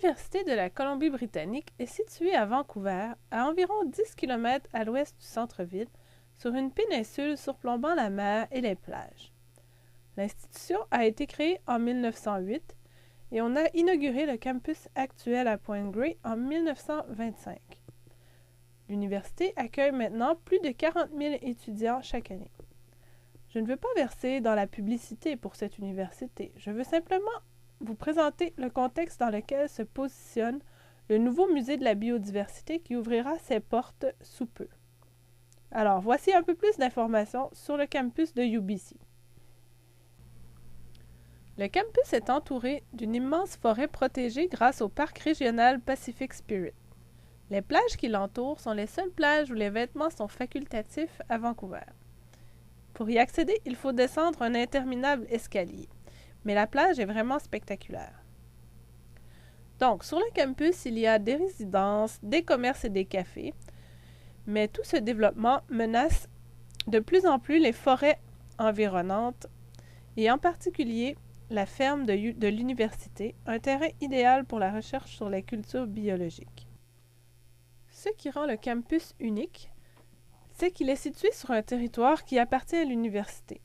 L'Université de la Colombie-Britannique est située à Vancouver, à environ 10 km à l'ouest du centre-ville, sur une péninsule surplombant la mer et les plages. L'institution a été créée en 1908 et on a inauguré le campus actuel à Point Grey en 1925. L'université accueille maintenant plus de 40 000 étudiants chaque année. Je ne veux pas verser dans la publicité pour cette université, je veux simplement vous présenter le contexte dans lequel se positionne le nouveau musée de la biodiversité qui ouvrira ses portes sous peu. Alors, voici un peu plus d'informations sur le campus de UBC. Le campus est entouré d'une immense forêt protégée grâce au parc régional Pacific Spirit. Les plages qui l'entourent sont les seules plages où les vêtements sont facultatifs à Vancouver. Pour y accéder, il faut descendre un interminable escalier. Mais la plage est vraiment spectaculaire. Donc, sur le campus, il y a des résidences, des commerces et des cafés, mais tout ce développement menace de plus en plus les forêts environnantes et en particulier la ferme de l'université, un terrain idéal pour la recherche sur les cultures biologiques. Ce qui rend le campus unique, c'est qu'il est situé sur un territoire qui appartient à l'université.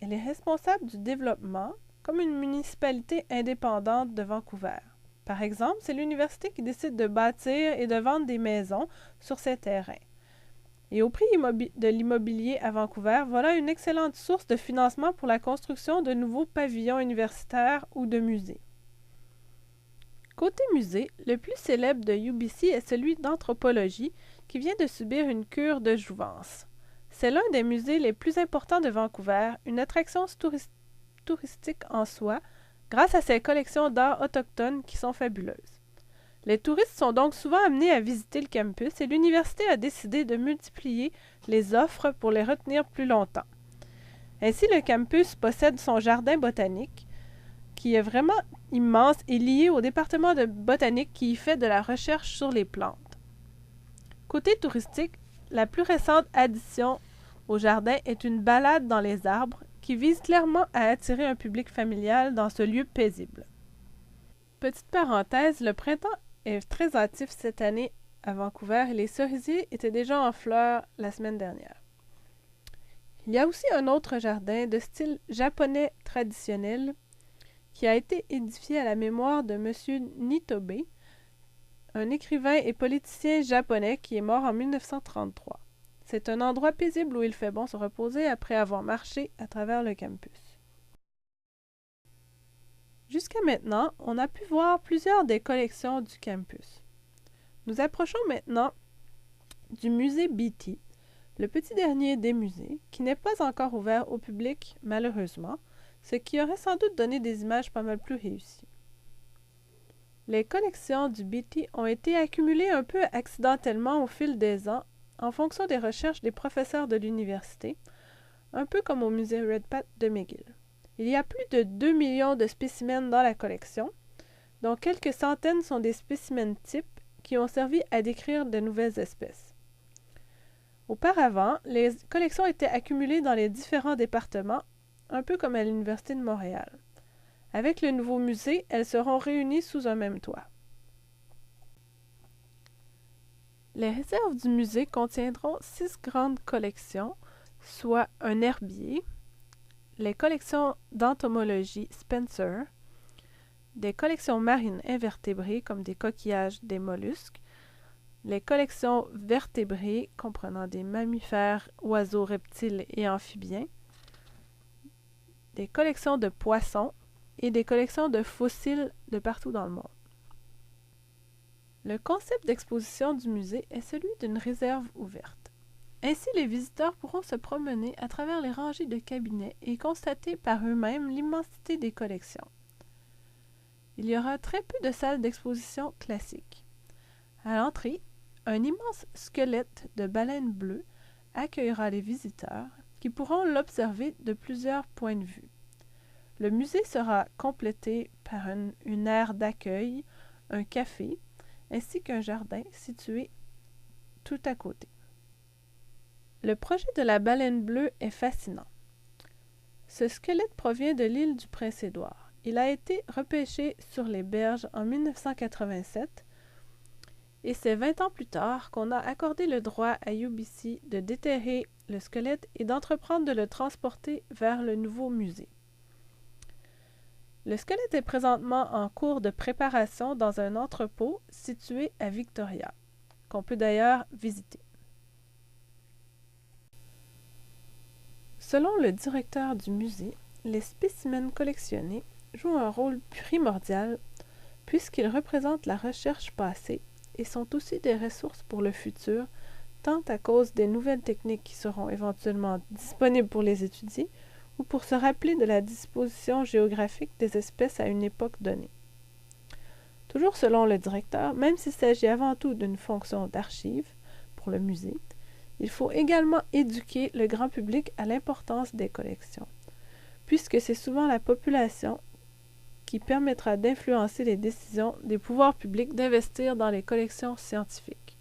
Elle est responsable du développement comme une municipalité indépendante de Vancouver. Par exemple, c'est l'université qui décide de bâtir et de vendre des maisons sur ces terrains. Et au prix de l'immobilier à Vancouver, voilà une excellente source de financement pour la construction de nouveaux pavillons universitaires ou de musées. Côté musée, le plus célèbre de UBC est celui d'anthropologie qui vient de subir une cure de jouvence. C'est l'un des musées les plus importants de Vancouver, une attraction touristique en soi, grâce à ses collections d'art autochtones qui sont fabuleuses. Les touristes sont donc souvent amenés à visiter le campus et l'université a décidé de multiplier les offres pour les retenir plus longtemps. Ainsi, le campus possède son jardin botanique, qui est vraiment immense et lié au département de botanique qui y fait de la recherche sur les plantes. Côté touristique, la plus récente addition au jardin est une balade dans les arbres qui vise clairement à attirer un public familial dans ce lieu paisible. Petite parenthèse, le printemps est très actif cette année à Vancouver et les cerisiers étaient déjà en fleurs la semaine dernière. Il y a aussi un autre jardin de style japonais traditionnel qui a été édifié à la mémoire de M. Nitobe, un écrivain et politicien japonais qui est mort en 1933. C'est un endroit paisible où il fait bon se reposer après avoir marché à travers le campus. Jusqu'à maintenant, on a pu voir plusieurs des collections du campus. Nous approchons maintenant du musée Beatty, le petit dernier des musées, qui n'est pas encore ouvert au public, malheureusement, ce qui aurait sans doute donné des images pas mal plus réussies. Les collections du Beatty ont été accumulées un peu accidentellement au fil des ans, en fonction des recherches des professeurs de l'université, un peu comme au musée Redpath de McGill. Il y a plus de 2 millions de spécimens dans la collection, dont quelques centaines sont des spécimens types qui ont servi à décrire de nouvelles espèces. Auparavant, les collections étaient accumulées dans les différents départements, un peu comme à l'Université de Montréal. Avec le nouveau musée, elles seront réunies sous un même toit. Les réserves du musée contiendront 6 grandes collections, soit un herbier, les collections d'entomologie Spencer, des collections marines invertébrées comme des coquillages, des mollusques, les collections vertébrées comprenant des mammifères, oiseaux, reptiles et amphibiens, des collections de poissons et des collections de fossiles de partout dans le monde. Le concept d'exposition du musée est celui d'une réserve ouverte. Ainsi, les visiteurs pourront se promener à travers les rangées de cabinets et constater par eux-mêmes l'immensité des collections. Il y aura très peu de salles d'exposition classiques. À l'entrée, un immense squelette de baleine bleue accueillera les visiteurs qui pourront l'observer de plusieurs points de vue. Le musée sera complété par une aire d'accueil, un café, ainsi qu'un jardin situé tout à côté. Le projet de la baleine bleue est fascinant. Ce squelette provient de l'île du Prince-Édouard. Il a été repêché sur les berges en 1987 et c'est 20 ans plus tard qu'on a accordé le droit à UBC de déterrer le squelette et d'entreprendre de le transporter vers le nouveau musée. Le squelette est présentement en cours de préparation dans un entrepôt situé à Victoria, qu'on peut d'ailleurs visiter. Selon le directeur du musée, les spécimens collectionnés jouent un rôle primordial puisqu'ils représentent la recherche passée et sont aussi des ressources pour le futur, tant à cause des nouvelles techniques qui seront éventuellement disponibles pour les étudier ou pour se rappeler de la disposition géographique des espèces à une époque donnée. Toujours selon le directeur, même s'il s'agit avant tout d'une fonction d'archive pour le musée, il faut également éduquer le grand public à l'importance des collections, puisque c'est souvent la population qui permettra d'influencer les décisions des pouvoirs publics d'investir dans les collections scientifiques.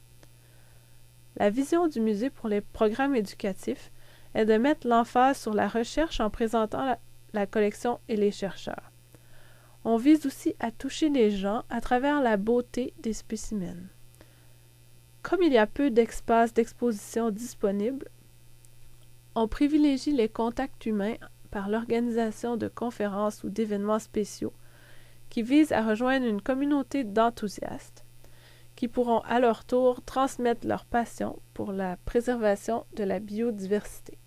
La vision du musée pour les programmes éducatifs est de mettre l'emphase sur la recherche en présentant la collection et les chercheurs. On vise aussi à toucher les gens à travers la beauté des spécimens. Comme il y a peu d'espaces d'exposition disponibles, on privilégie les contacts humains par l'organisation de conférences ou d'événements spéciaux qui visent à rejoindre une communauté d'enthousiastes qui pourront à leur tour transmettre leur passion pour la préservation de la biodiversité.